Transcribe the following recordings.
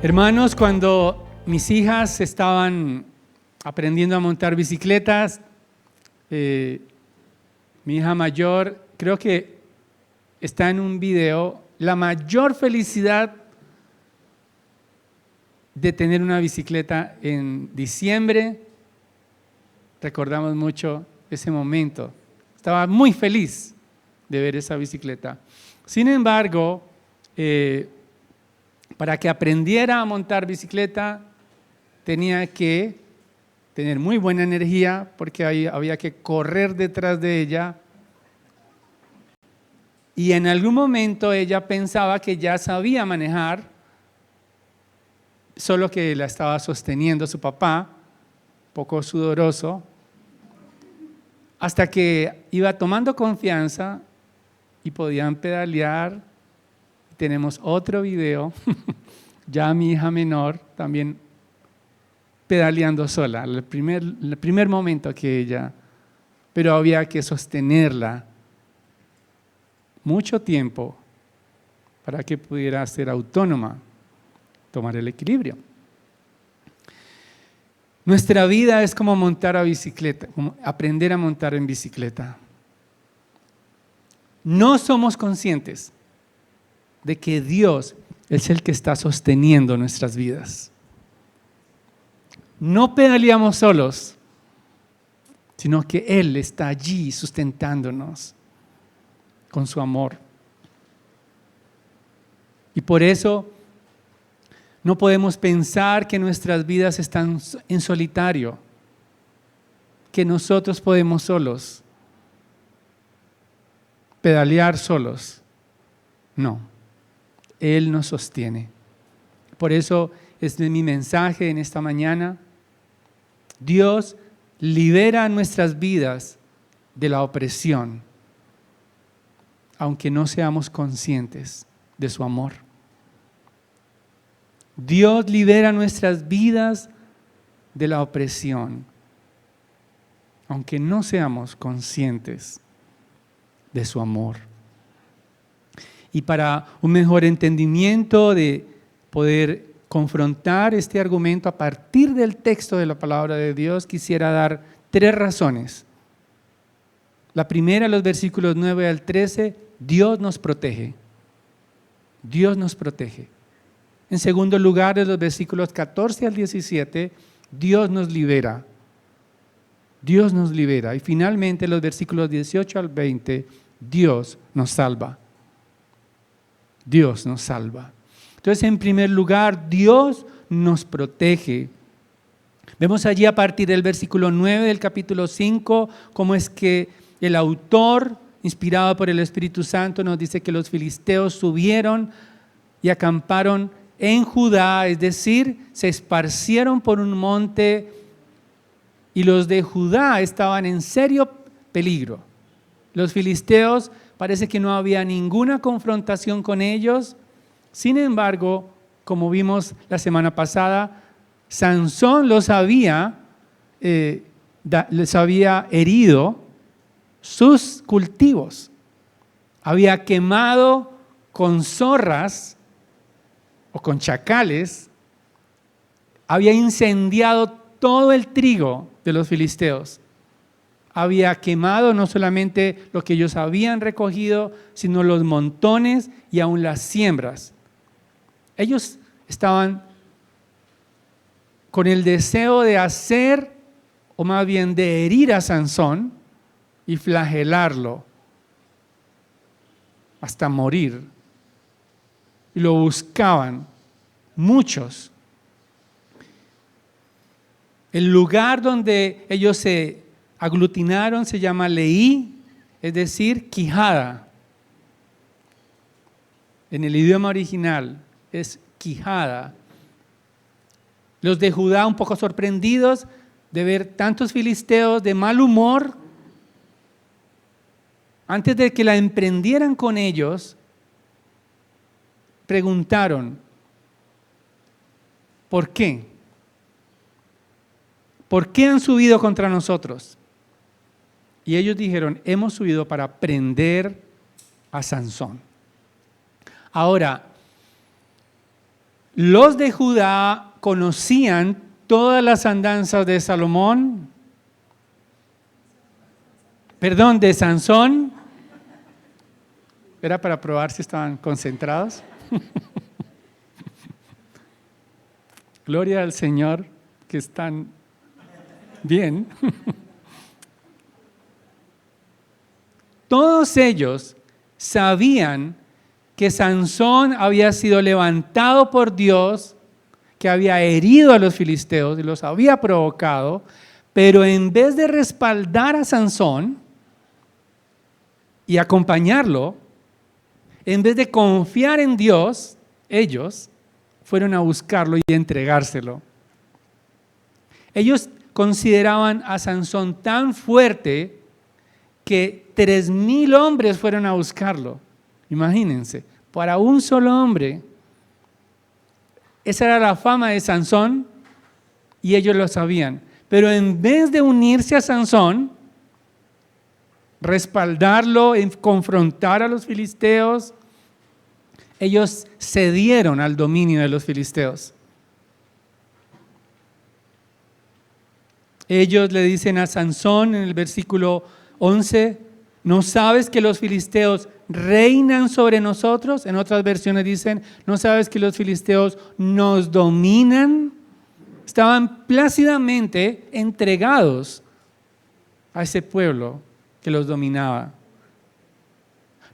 Hermanos, cuando mis hijas estaban aprendiendo a montar bicicletas, mi hija mayor, creo que está en un video, la mayor felicidad de tener una bicicleta en diciembre. Recordamos mucho ese momento. Estaba muy feliz de ver esa bicicleta. Sin embargo, para que aprendiera a montar bicicleta, tenía que tener muy buena energía porque había que correr detrás de ella. Y en algún momento ella pensaba que ya sabía manejar, solo que la estaba sosteniendo su papá, poco sudoroso, hasta que iba tomando confianza y podían pedalear. Tenemos otro video, ya mi hija menor también pedaleando sola, el primer momento que ella, pero había que sostenerla mucho tiempo para que pudiera ser autónoma, tomar el equilibrio. Nuestra vida es como montar a bicicleta, como aprender a montar en bicicleta. No somos conscientes de que Dios es el que está sosteniendo nuestras vidas. No pedaleamos solos, sino que Él está allí sustentándonos con su amor. Y por eso no podemos pensar que nuestras vidas están en solitario, que nosotros podemos solos, pedalear solos. No, Él nos sostiene. Por eso es mi mensaje en esta mañana. Dios libera nuestras vidas de la opresión, aunque no seamos conscientes de su amor. Dios libera nuestras vidas de la opresión, aunque no seamos conscientes de su amor. Y para un mejor entendimiento de poder confrontar este argumento a partir del texto de la palabra de Dios, quisiera dar 3 razones. La primera, los versículos 9 al 13, Dios nos protege. Dios nos protege. En segundo lugar, en los versículos 14 al 17, Dios nos libera. Dios nos libera. Y finalmente, en los versículos 18 al 20, Dios nos salva. Dios nos salva. Entonces, en primer lugar, Dios nos protege. Vemos allí a partir del versículo 9 del capítulo 5, cómo es que el autor, inspirado por el Espíritu Santo, nos dice que los filisteos subieron y acamparon en Judá, es decir, se esparcieron por un monte y los de Judá estaban en serio peligro. Los filisteos parece que no había ninguna confrontación con ellos. Sin embargo, como vimos la semana pasada, Sansón les había herido sus cultivos. Había quemado con zorras o con chacales, había incendiado todo el trigo de los filisteos. Había quemado no solamente lo que ellos habían recogido, sino los montones y aún las siembras. Ellos estaban con el deseo de hacer, o más bien de herir a Sansón y flagelarlo hasta morir. Y lo buscaban muchos. El lugar donde ellos se aglutinaron se llama Leí, es decir, quijada. En el idioma original es quijada. Los de Judá un poco sorprendidos de ver tantos filisteos de mal humor, antes de que la emprendieran con ellos, preguntaron, ¿por qué? ¿Por qué han subido contra nosotros? Y ellos dijeron, hemos subido para prender a Sansón. Ahora, Los de Judá conocían todas las andanzas de Salomón, perdón, de Sansón. Era para probar si estaban concentrados. Gloria al Señor, que están bien. Todos ellos sabían que Sansón había sido levantado por Dios, que había herido a los filisteos y los había provocado, pero en vez de respaldar a Sansón y acompañarlo, en vez de confiar en Dios, ellos fueron a buscarlo y entregárselo. Ellos consideraban a Sansón tan fuerte que 3,000 hombres fueron a buscarlo. Imagínense, para un solo hombre. Esa era la fama de Sansón y ellos lo sabían. Pero en vez de unirse a Sansón, respaldarlo, confrontar a los filisteos, ellos cedieron al dominio de los filisteos. Ellos le dicen a Sansón en el versículo 11, ¿no sabes que los filisteos reinan sobre nosotros? En otras versiones dicen, ¿no sabes que los filisteos nos dominan? Estaban plácidamente entregados a ese pueblo que los dominaba.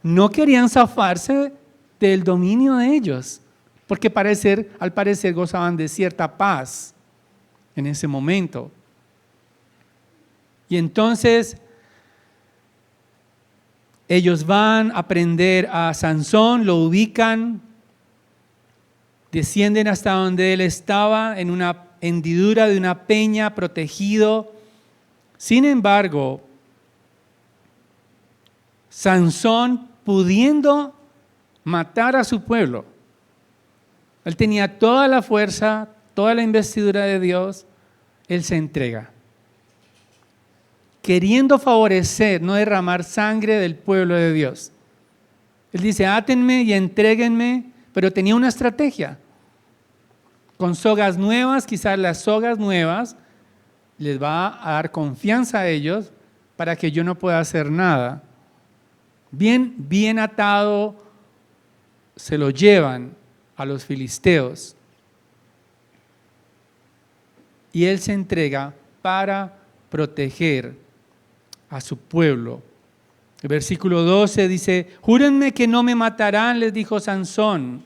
No querían zafarse del dominio de ellos, porque al parecer gozaban de cierta paz en ese momento. Y entonces ellos van a prender a Sansón, lo ubican, descienden hasta donde él estaba, en una hendidura de una peña, protegido. Sin embargo, Sansón, pudiendo matar a su pueblo, él tenía toda la fuerza, toda la investidura de Dios, él se entrega, queriendo favorecer, no derramar sangre del pueblo de Dios. Él dice, átenme y entréguenme, pero tenía una estrategia. Con sogas nuevas, quizás las sogas nuevas les va a dar confianza a ellos para que yo no pueda hacer nada. Bien atado, se lo llevan a los filisteos. Y él se entrega para proteger a su pueblo. El versículo 12 dice, júrenme que no me matarán, les dijo Sansón.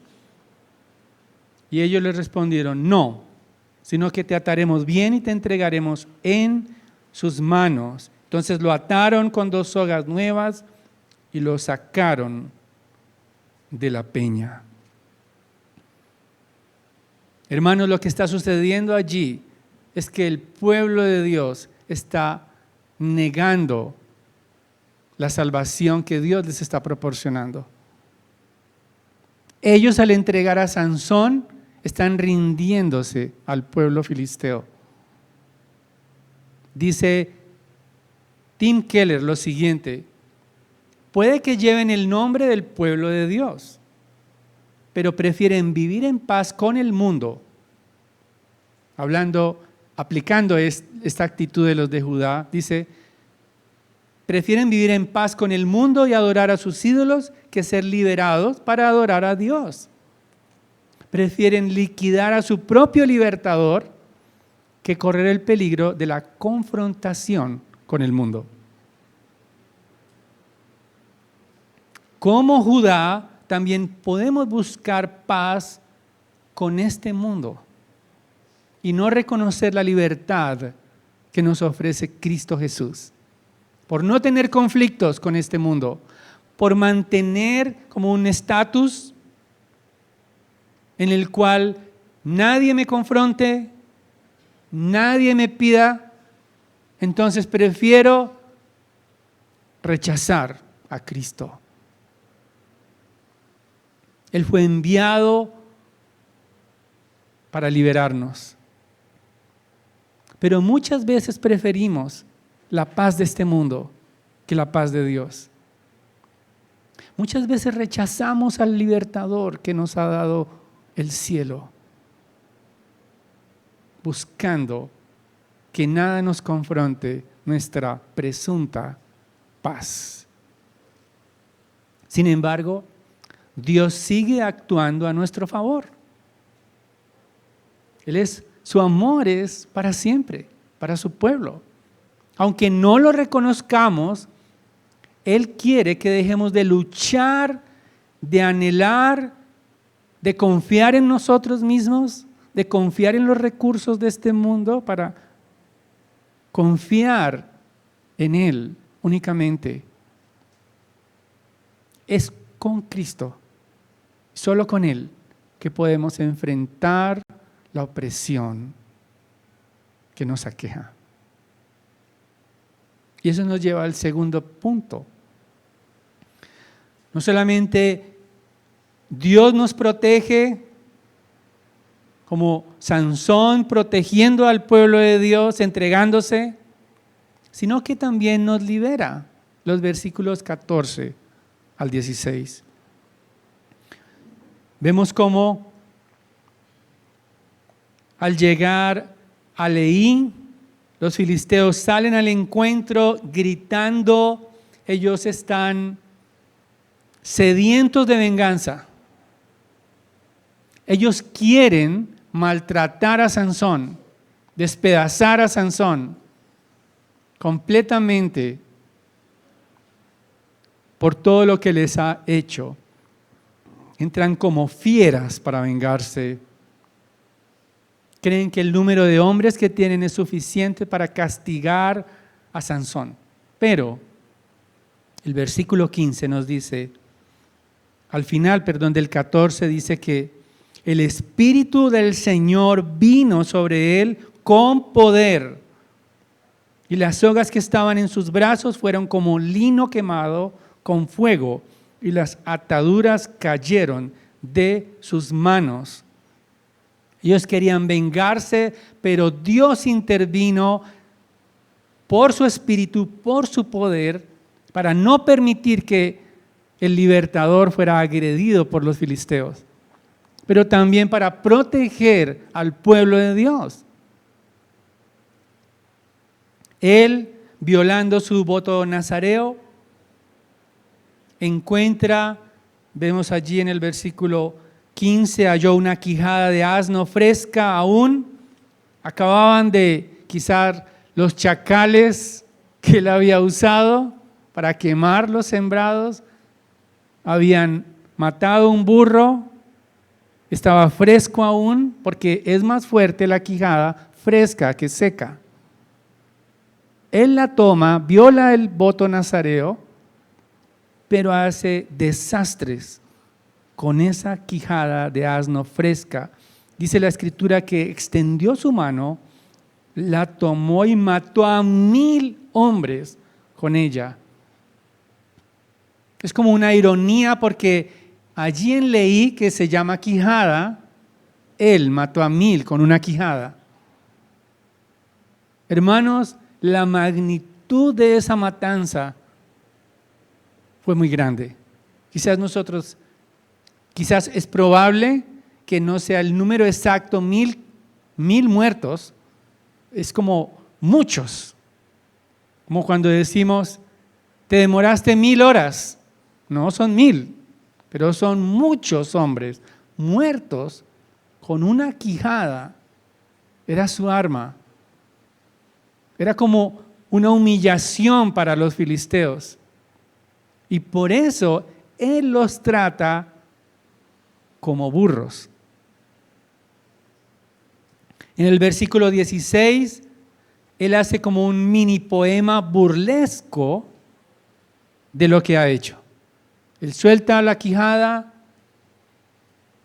Y ellos le respondieron, no, sino que te ataremos bien y te entregaremos en sus manos. Entonces lo ataron con 2 sogas nuevas y lo sacaron de la peña. Hermanos, lo que está sucediendo allí es que el pueblo de Dios está negando la salvación que Dios les está proporcionando. Ellos, al entregar a Sansón, están rindiéndose al pueblo filisteo. Dice Tim Keller lo siguiente: puede que lleven el nombre del pueblo de Dios, pero prefieren vivir en paz con el mundo. Aplicando esta actitud de los de Judá, dice, prefieren vivir en paz con el mundo y adorar a sus ídolos que ser liberados para adorar a Dios. Prefieren liquidar a su propio libertador que correr el peligro de la confrontación con el mundo. Como Judá, también podemos buscar paz con este mundo y no reconocer la libertad que nos ofrece Cristo Jesús. Por no tener conflictos con este mundo, por mantener como un estatus en el cual nadie me confronte, nadie me pida, entonces prefiero rechazar a Cristo. Él fue enviado para liberarnos. Pero muchas veces preferimos la paz de este mundo que la paz de Dios. Muchas veces rechazamos al libertador que nos ha dado el cielo buscando que nada nos confronte nuestra presunta paz. Sin embargo, Dios sigue actuando a nuestro favor. Su amor es para siempre, para su pueblo. Aunque no lo reconozcamos, Él quiere que dejemos de luchar, de anhelar, de confiar en nosotros mismos, de confiar en los recursos de este mundo para confiar en Él únicamente. Es con Cristo, solo con Él, que podemos enfrentar la opresión que nos aqueja. Y eso nos lleva al segundo punto. No solamente Dios nos protege, como Sansón protegiendo al pueblo de Dios, entregándose, sino que también nos libera. Los versículos 14 al 16. Vemos cómo al llegar a Leí, los filisteos salen al encuentro gritando. Ellos están sedientos de venganza. Ellos quieren maltratar a Sansón, despedazar a Sansón completamente por todo lo que les ha hecho. Entran como fieras para vengarse. Creen que el número de hombres que tienen es suficiente para castigar a Sansón. Pero el versículo 15 nos dice, al final, del 14, dice que el Espíritu del Señor vino sobre él con poder. Y las sogas que estaban en sus brazos fueron como lino quemado con fuego, y las ataduras cayeron de sus manos. Ellos querían vengarse, pero Dios intervino por su Espíritu, por su poder, para no permitir que el libertador fuera agredido por los filisteos, pero también para proteger al pueblo de Dios. Él, violando su voto nazareo, encuentra, vemos allí en el versículo 15, halló una quijada de asno fresca aún. Acababan de quizás los chacales que él había usado para quemar los sembrados. Habían matado un burro, estaba fresco aún, porque es más fuerte la quijada fresca que seca. Él la toma, viola el voto nazareo, pero hace desastres con esa quijada de asno fresca. Dice la Escritura que extendió su mano, la tomó y mató a 1,000 hombres con ella. Es como una ironía porque allí en Leí, que se llama quijada, él mató a 1,000 con una quijada. Hermanos, la magnitud de esa matanza fue muy grande. Quizás es probable que no sea el número exacto, 1,000 muertos, es como muchos. Como cuando decimos, te demoraste 1,000 horas. No son 1,000, pero son muchos hombres muertos con una quijada. Era su arma. Era como una humillación para los filisteos. Y por eso Él los trata como burros. En el versículo 16, Él hace como un mini poema burlesco de lo que ha hecho. Él suelta la quijada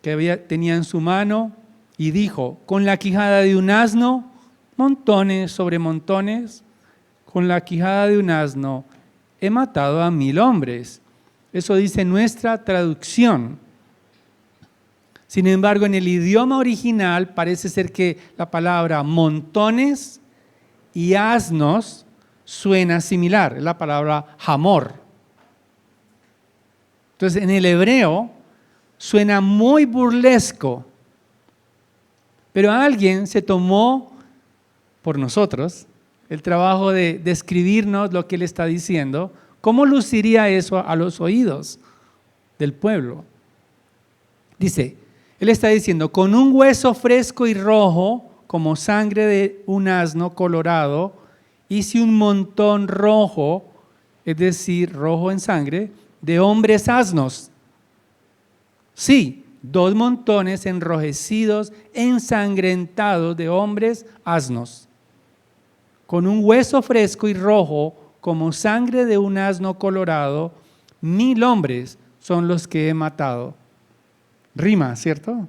que tenía en su mano y dijo, con la quijada de un asno, montones sobre montones, con la quijada de un asno he matado a 1,000 hombres. Eso dice nuestra traducción. Sin embargo, en el idioma original parece ser que la palabra montones y asnos suena similar. Es la palabra hamor. Entonces, en el hebreo suena muy burlesco, Pero alguien se tomó por nosotros el trabajo de describirnos lo que él está diciendo. ¿Cómo luciría eso a los oídos del pueblo? Dice, él está diciendo, con un hueso fresco y rojo, como sangre de un asno colorado, hice un montón rojo, es decir, rojo en sangre, de hombres asnos. Sí, 2 montones enrojecidos, ensangrentados de hombres asnos. Con un hueso fresco y rojo, como sangre de un asno colorado, 1000 hombres son los que he matado. Rima, ¿cierto?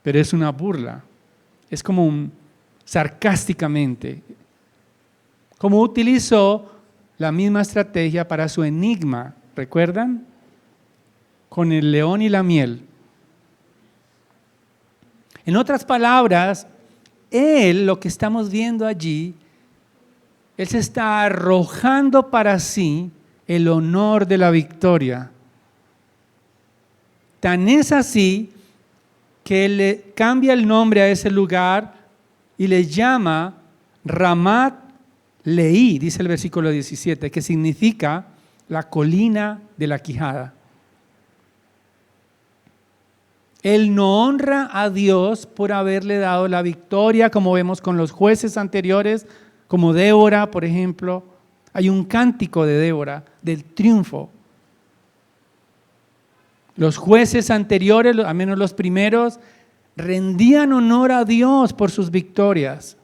Pero es una burla. Es como sarcásticamente. Como utilizó la misma estrategia para su enigma, ¿recuerdan? Con el león y la miel. En otras palabras, él, lo que estamos viendo allí, él se está arrojando para sí el honor de la victoria. Tan es así que él le cambia el nombre a ese lugar y le llama Ramat Leí, dice el versículo 17, que significa la colina de la quijada. Él no honra a Dios por haberle dado la victoria, como vemos con los jueces anteriores, como Débora, por ejemplo. Hay un cántico de Débora, del triunfo. Los jueces anteriores, al menos los primeros, rendían honor a Dios por sus victorias.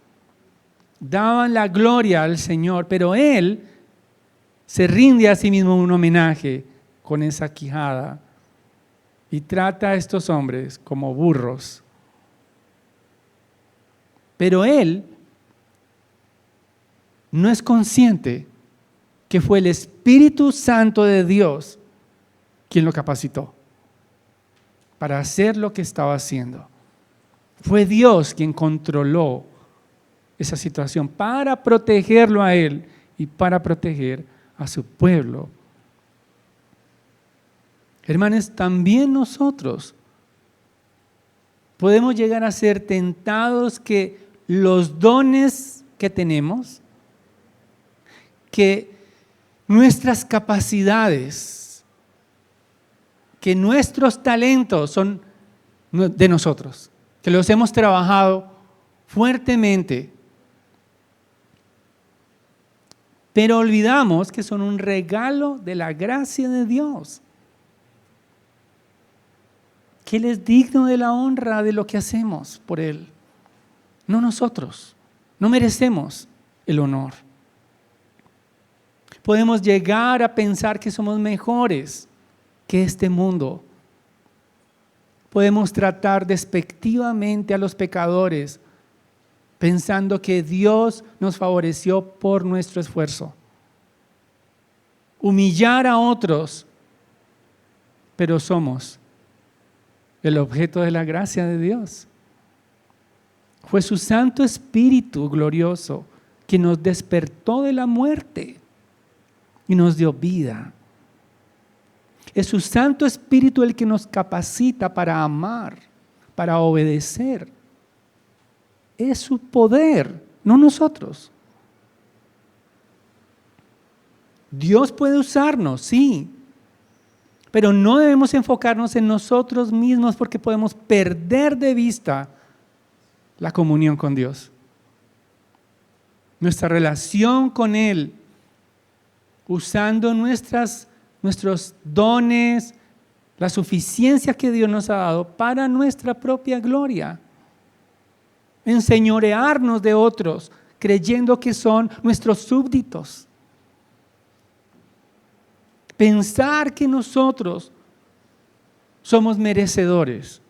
Daban la gloria al Señor, pero Él se rinde a sí mismo un homenaje con esa quijada y trata a estos hombres como burros. Pero Él no es consciente que fue el Espíritu Santo de Dios quien lo capacitó para hacer lo que estaba haciendo. Fue Dios quien controló esa situación para protegerlo a él y para proteger a su pueblo. Hermanos, también nosotros podemos llegar a ser tentados que los dones que tenemos, que nuestras capacidades, que nuestros talentos son de nosotros, que los hemos trabajado fuertemente, pero olvidamos que son un regalo de la gracia de Dios, que Él es digno de la honra de lo que hacemos por Él, no nosotros, no merecemos el honor. Podemos llegar a pensar que somos mejores que este mundo. Podemos tratar despectivamente a los pecadores, pensando que Dios nos favoreció por nuestro esfuerzo. Humillar a otros, pero somos el objeto de la gracia de Dios. Fue su Santo Espíritu glorioso que nos despertó de la muerte y nos dio vida. Es su Santo Espíritu el que nos capacita para amar, para obedecer. Es su poder, no nosotros. Dios puede usarnos, sí, pero no debemos enfocarnos en nosotros mismos porque podemos perder de vista la comunión con Dios. Nuestra relación con Él, usando nuestros dones, la suficiencia que Dios nos ha dado para nuestra propia gloria. Enseñorearnos de otros, creyendo que son nuestros súbditos. Pensar que nosotros somos merecedores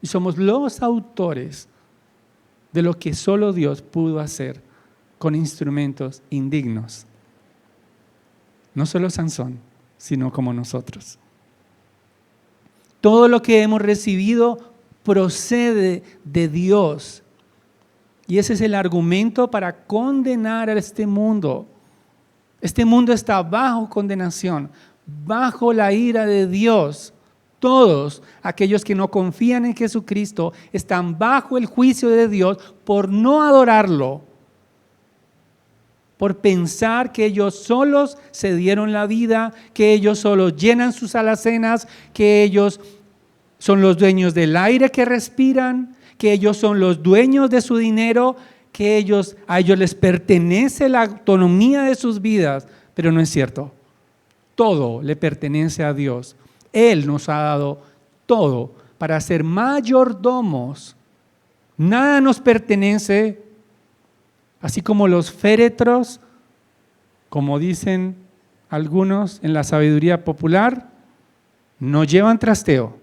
y somos los autores de lo que solo Dios pudo hacer con instrumentos indignos. No solo Sansón, sino como nosotros. Todo lo que hemos recibido procede de Dios. Y ese es el argumento para condenar a este mundo. Este mundo está bajo condenación, bajo la ira de Dios, Todos aquellos que no confían en Jesucristo están bajo el juicio de Dios por no adorarlo, por pensar que ellos solos se dieron la vida, que ellos solos llenan sus alacenas, que ellos son los dueños del aire que respiran, que ellos son los dueños de su dinero, que a ellos les pertenece la autonomía de sus vidas, pero no es cierto. Todo le pertenece a Dios. Él nos ha dado todo para ser mayordomos. Nada nos pertenece, así como los féretros, como dicen algunos en la sabiduría popular, no llevan trasteo.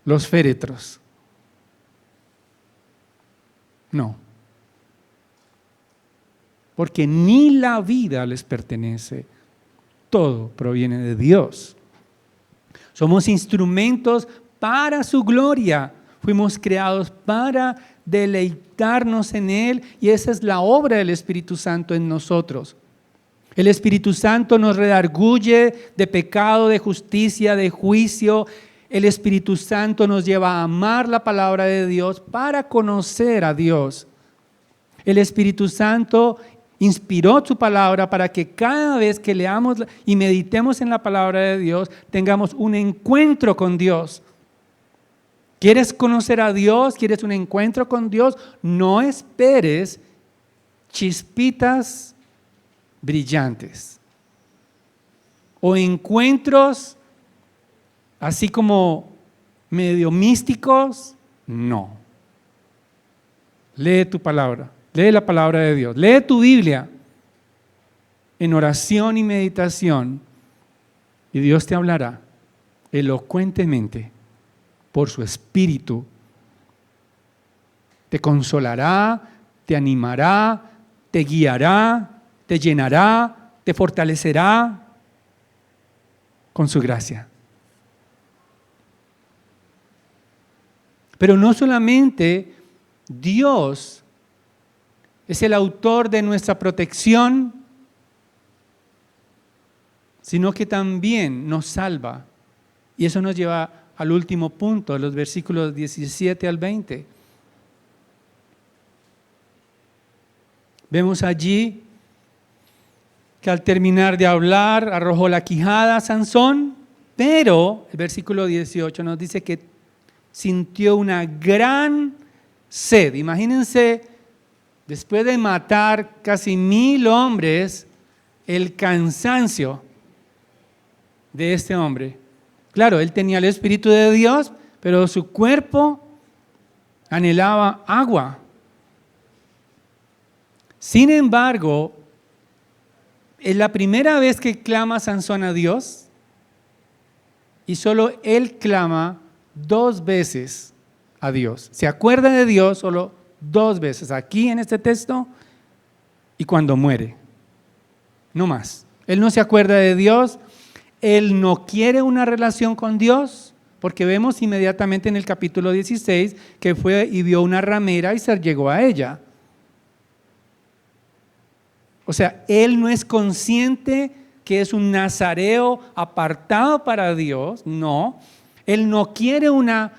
Los féretros. No. Porque ni la vida les pertenece. Todo proviene de Dios. Somos instrumentos para su gloria. Fuimos creados para deleitarnos en Él y esa es la obra del Espíritu Santo en nosotros. El Espíritu Santo nos redarguye de pecado, de justicia, de juicio. El Espíritu Santo nos lleva a amar la palabra de Dios para conocer a Dios. El Espíritu Santo inspiró su palabra para que cada vez que leamos y meditemos en la palabra de Dios, tengamos un encuentro con Dios. ¿Quieres conocer a Dios? ¿Quieres un encuentro con Dios? No esperes chispitas brillantes o encuentros así como medio místicos. No. Lee tu palabra. Lee la palabra de Dios, lee tu Biblia en oración y meditación y Dios te hablará elocuentemente por su Espíritu. Te consolará, te animará, te guiará, te llenará, te fortalecerá con su gracia. Pero no solamente Dios es el autor de nuestra protección, sino que también nos salva. Y eso nos lleva al último punto, los versículos 17 al 20. Vemos allí que al terminar de hablar arrojó la quijada a Sansón, pero el versículo 18 nos dice que sintió una gran sed. Imagínense, después de matar casi 1000 hombres, el cansancio de este hombre. Claro, él tenía el Espíritu de Dios, pero su cuerpo anhelaba agua. Sin embargo, es la primera vez que clama Sansón a Dios y solo él clama 2 veces a Dios. Se acuerda de Dios solo 2 veces, aquí en este texto y cuando muere. No más. Él no se acuerda de Dios, él no quiere una relación con Dios, porque vemos inmediatamente en el capítulo 16 que fue y vio una ramera y se llegó a ella. O sea, él no es consciente que es un nazareo apartado para Dios, no. Él no quiere una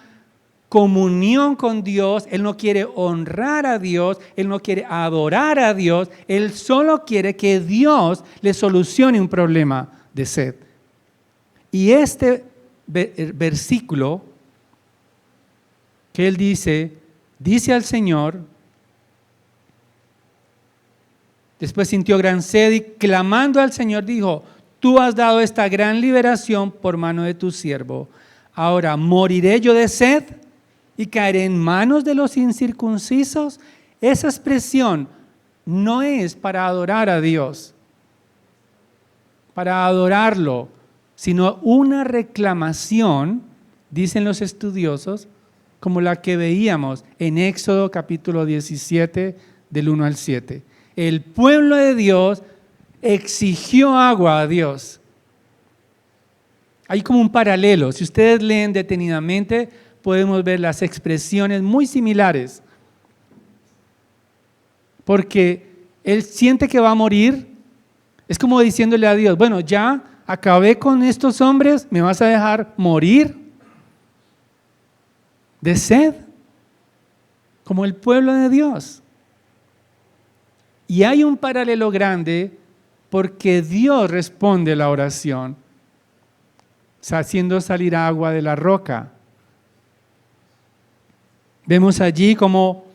comunión con Dios, él no quiere honrar a Dios, él no quiere adorar a Dios, él solo quiere que Dios le solucione un problema de sed. Y este versículo que él dice al Señor, después sintió gran sed y clamando al Señor dijo: tú has dado esta gran liberación por mano de tu siervo. Ahora, ¿moriré yo de sed y caeré en manos de los incircuncisos? Esa expresión no es para adorar a Dios, para adorarlo, sino una reclamación, dicen los estudiosos, como la que veíamos en Éxodo capítulo 17, del 1 al 7. El pueblo de Dios exigió agua a Dios. Hay como un paralelo. Si ustedes leen detenidamente, podemos ver las expresiones muy similares. Porque él siente que va a morir. Es como diciéndole a Dios: bueno, ya acabé con estos hombres, ¿me vas a dejar morir de sed? Como el pueblo de Dios. Y hay un paralelo grande porque Dios responde la oración, haciendo salir agua de la roca. Vemos allí como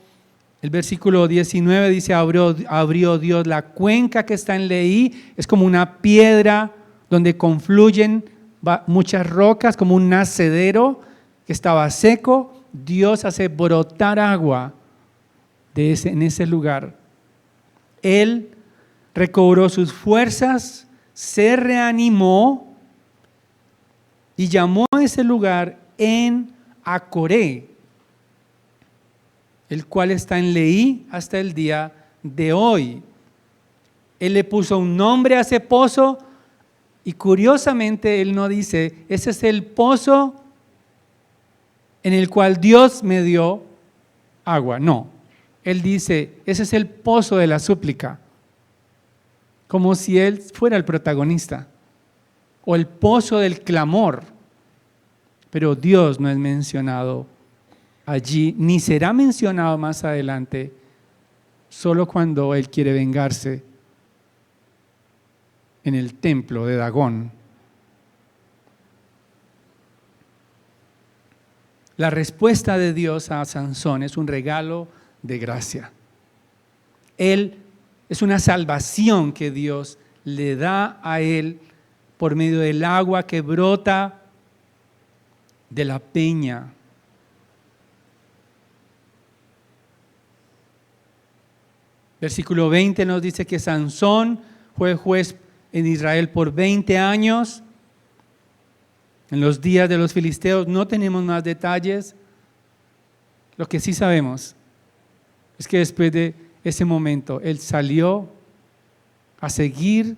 el versículo 19 dice, abrió Dios la cuenca que está en Leí, es como una piedra donde confluyen muchas rocas, como un nacedero que estaba seco. Dios hace brotar agua en ese lugar. Él recobró sus fuerzas, se reanimó y llamó a ese lugar En Acoré, el cual está en Leí hasta el día de hoy. Él le puso un nombre a ese pozo y curiosamente él no dice, ese es el pozo en el cual Dios me dio agua. No, él dice, ese es el pozo de la súplica, como si él fuera el protagonista, o el pozo del clamor. Pero Dios no es mencionado allí, ni será mencionado más adelante, solo cuando Él quiere vengarse en el templo de Dagón. La respuesta de Dios a Sansón es un regalo de gracia. Él es una salvación que Dios le da a él por medio del agua que brota de la peña. Versículo 20 nos dice que Sansón fue juez en Israel por 20 años. En los días de los filisteos no tenemos más detalles. Lo que sí sabemos es que después de ese momento él salió a seguir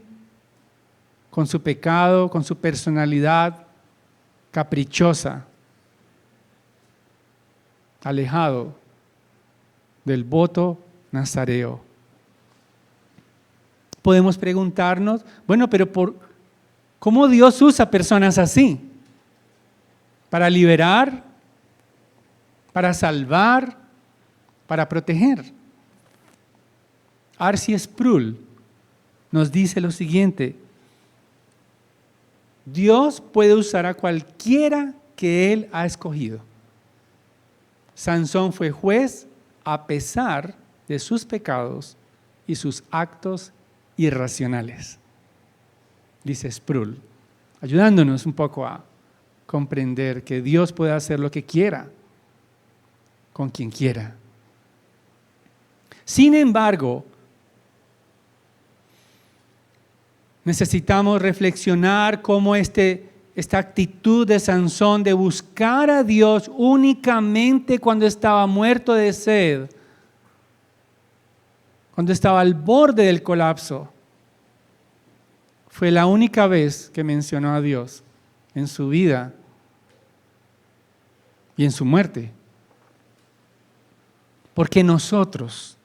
con su pecado, con su personalidad caprichosa, alejado del voto nazareo. Podemos preguntarnos, bueno, pero ¿cómo Dios usa personas así? Para liberar, para salvar, para proteger. R.C. Sproul nos dice lo siguiente: Dios puede usar a cualquiera que Él ha escogido. Sansón fue juez a pesar de sus pecados y sus actos irracionales, dice Sproul, ayudándonos un poco a comprender que Dios puede hacer lo que quiera, con quien quiera. Sin embargo, necesitamos reflexionar cómo esta actitud de Sansón de buscar a Dios únicamente cuando estaba muerto de sed, cuando estaba al borde del colapso, fue la única vez que mencionó a Dios en su vida y en su muerte. Porque nosotros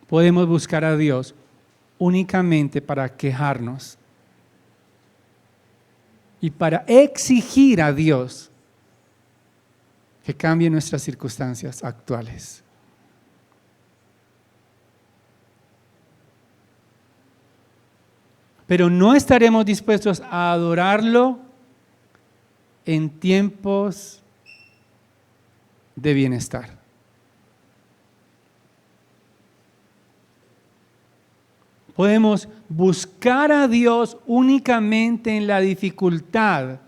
podemos buscar a Dios únicamente para quejarnos y para exigir a Dios que cambie nuestras circunstancias actuales. Pero no estaremos dispuestos a adorarlo en tiempos de bienestar. Podemos buscar a Dios únicamente en la dificultad,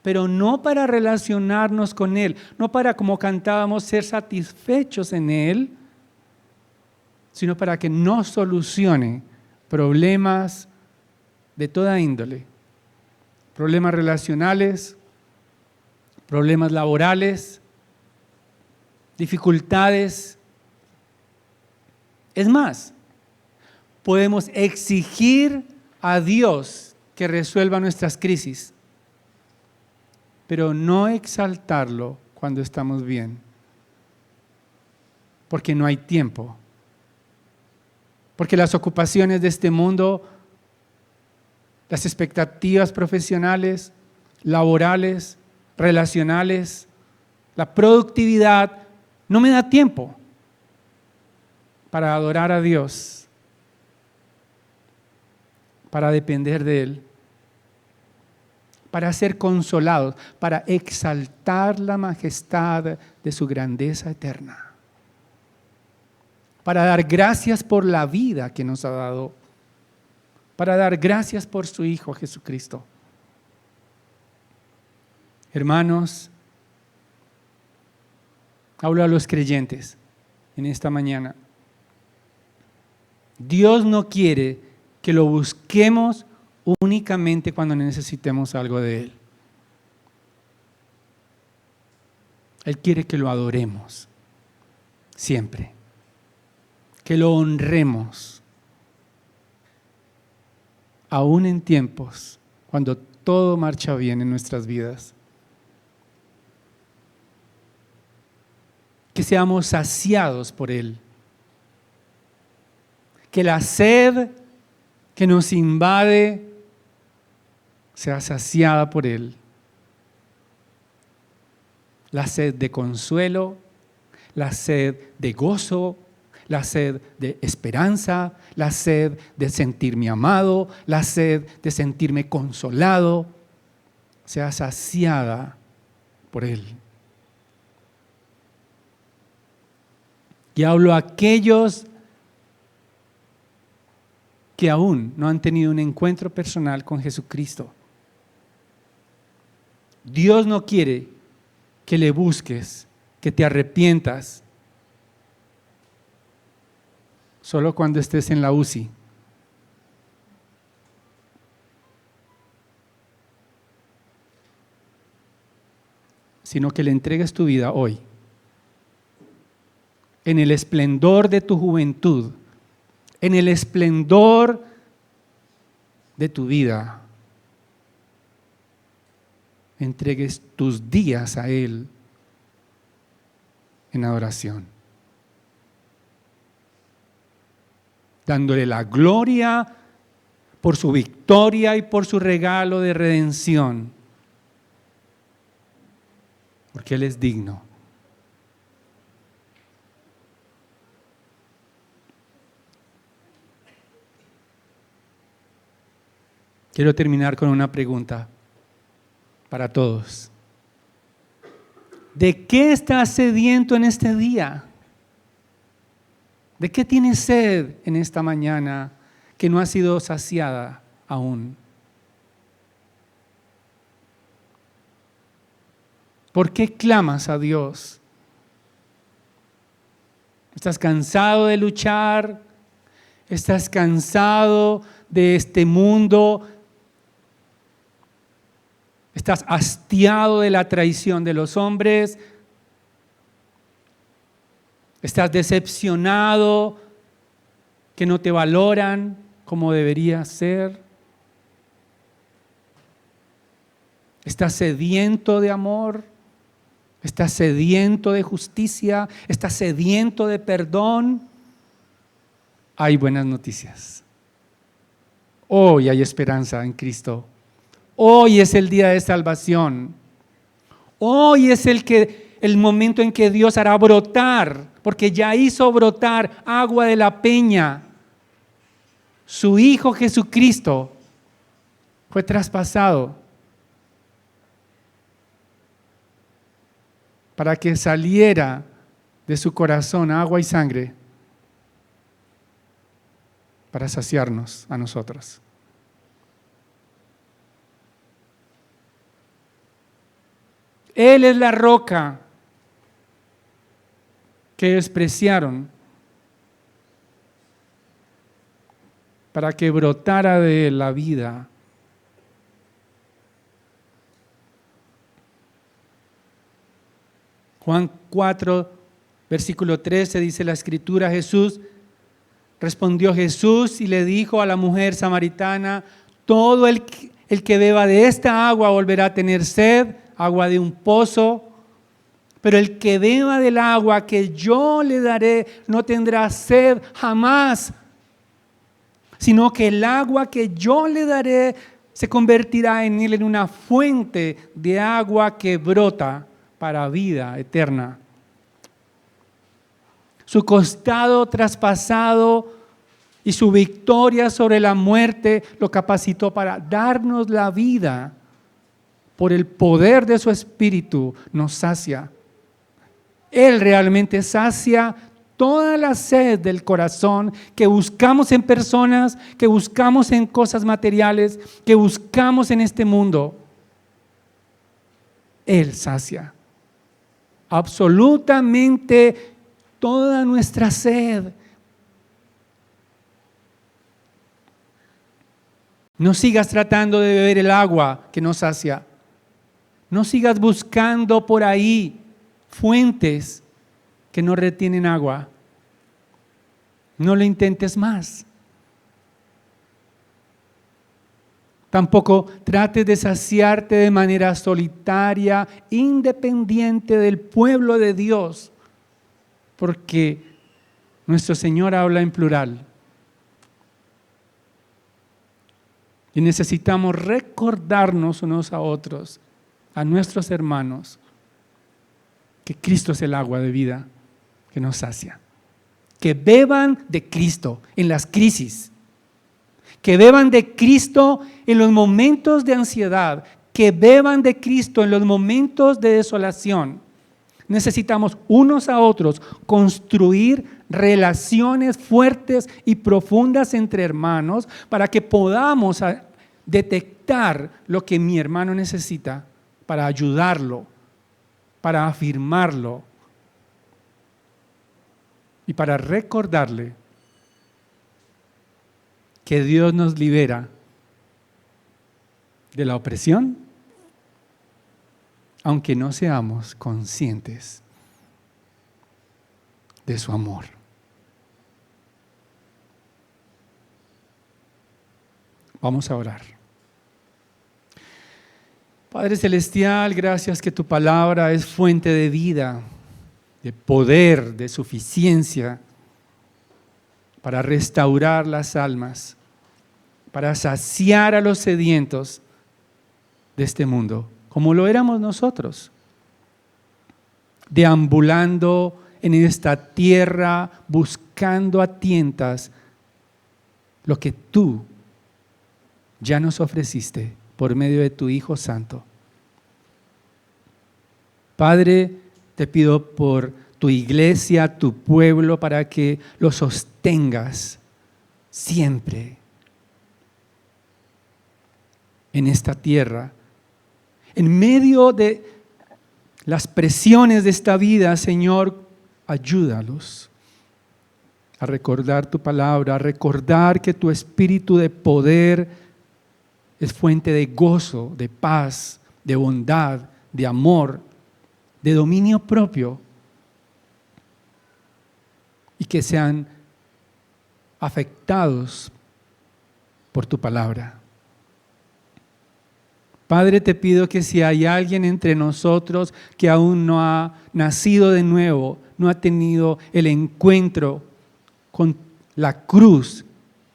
pero no para relacionarnos con Él, no para, como cantábamos, ser satisfechos en Él, sino para que nos solucione problemas de toda índole, problemas relacionales, problemas laborales, dificultades. Es más, podemos exigir a Dios que resuelva nuestras crisis, pero no exaltarlo cuando estamos bien, porque no hay tiempo. Porque las ocupaciones de este mundo, las expectativas profesionales, laborales, relacionales, la productividad, no me da tiempo para adorar a Dios, para depender de Él, para ser consolados, para exaltar la majestad de su grandeza eterna, para dar gracias por la vida que nos ha dado, para dar gracias por su Hijo Jesucristo. Hermanos, hablo a los creyentes en esta mañana. Dios no quiere que lo busquemos únicamente cuando necesitemos algo de Él. Él quiere que lo adoremos siempre, que lo honremos, aún en tiempos cuando todo marcha bien en nuestras vidas. Que seamos saciados por Él. Que la sed que nos invade sea saciada por Él. La sed de consuelo, la sed de gozo, la sed de esperanza, la sed de sentirme amado, la sed de sentirme consolado, sea saciada por Él. Y hablo a aquellos que aún no han tenido un encuentro personal con Jesucristo. Dios no quiere que le busques, que te arrepientas, solo cuando estés en la UCI. Sino que le entregues tu vida hoy, en el esplendor de tu juventud, en el esplendor de tu vida. Entregues tus días a Él en adoración, dándole la gloria por su victoria y por su regalo de redención, porque Él es digno. Quiero terminar con una pregunta para todos. ¿De qué estás sediento en este día? ¿De qué tienes sed en esta mañana que no ha sido saciada aún? ¿Por qué clamas a Dios? ¿Estás cansado de luchar? ¿Estás cansado de este mundo? ¿Estás hastiado de la traición de los hombres? ¿Estás decepcionado que no te valoran como debería ser? ¿Estás sediento de amor? ¿Estás sediento de justicia? ¿Estás sediento de perdón? Hay buenas noticias. Hoy hay esperanza en Cristo. Hoy es el día de salvación. Hoy es el momento en que Dios hará brotar, porque ya hizo brotar agua de la peña. Su Hijo Jesucristo fue traspasado para que saliera de su corazón agua y sangre para saciarnos a nosotros. Él es la roca que despreciaron para que brotara de él la vida. Juan 4, versículo 13 dice la Escritura, respondió Jesús y le dijo a la mujer samaritana, todo el que beba de esta agua volverá a tener sed, agua de un pozo, pero el que beba del agua que yo le daré no tendrá sed jamás, sino que el agua que yo le daré se convertirá en él en una fuente de agua que brota para vida eterna. Su costado traspasado y su victoria sobre la muerte lo capacitó para darnos la vida. Por el poder de su Espíritu nos sacia. Él realmente sacia toda la sed del corazón que buscamos en personas, que buscamos en cosas materiales, que buscamos en este mundo. Él sacia absolutamente toda nuestra sed. No sigas tratando de beber el agua que nos sacia. No sigas buscando por ahí fuentes que no retienen agua. No lo intentes más. Tampoco trates de saciarte de manera solitaria, independiente del pueblo de Dios, porque nuestro Señor habla en plural. Y necesitamos recordarnos unos a otros, a nuestros hermanos, que Cristo es el agua de vida que nos sacia. Que beban de Cristo en las crisis. Que beban de Cristo en los momentos de ansiedad. Que beban de Cristo en los momentos de desolación. Necesitamos unos a otros construir relaciones fuertes y profundas entre hermanos para que podamos detectar lo que mi hermano necesita para ayudarlo, para afirmarlo y para recordarle que Dios nos libera de la opresión, aunque no seamos conscientes de su amor. Vamos a orar. Padre Celestial, gracias que tu palabra es fuente de vida, de poder, de suficiencia, para restaurar las almas, para saciar a los sedientos de este mundo, como lo éramos nosotros, deambulando en esta tierra, buscando a tientas lo que tú ya nos ofreciste por medio de tu Hijo Santo. Padre, te pido por tu iglesia, tu pueblo, para que lo sostengas siempre en esta tierra. En medio de las presiones de esta vida, Señor, ayúdalos a recordar tu palabra, a recordar que tu espíritu de poder es fuente de gozo, de paz, de bondad, de amor, de dominio propio, y que sean afectados por tu palabra. Padre, te pido que si hay alguien entre nosotros que aún no ha nacido de nuevo, no ha tenido el encuentro con la cruz,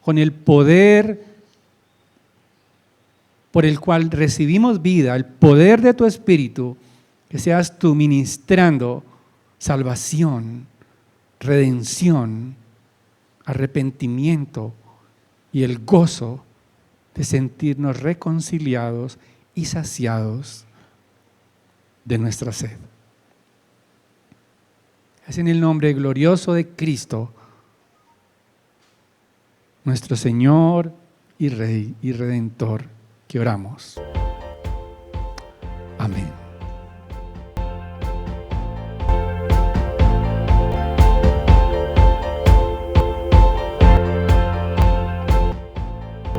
con el poder por el cual recibimos vida, el poder de tu Espíritu, que seas tú ministrando salvación, redención, arrepentimiento y el gozo de sentirnos reconciliados y saciados de nuestra sed. Es en el nombre glorioso de Cristo, nuestro Señor y Rey y Redentor, que oramos. Amén.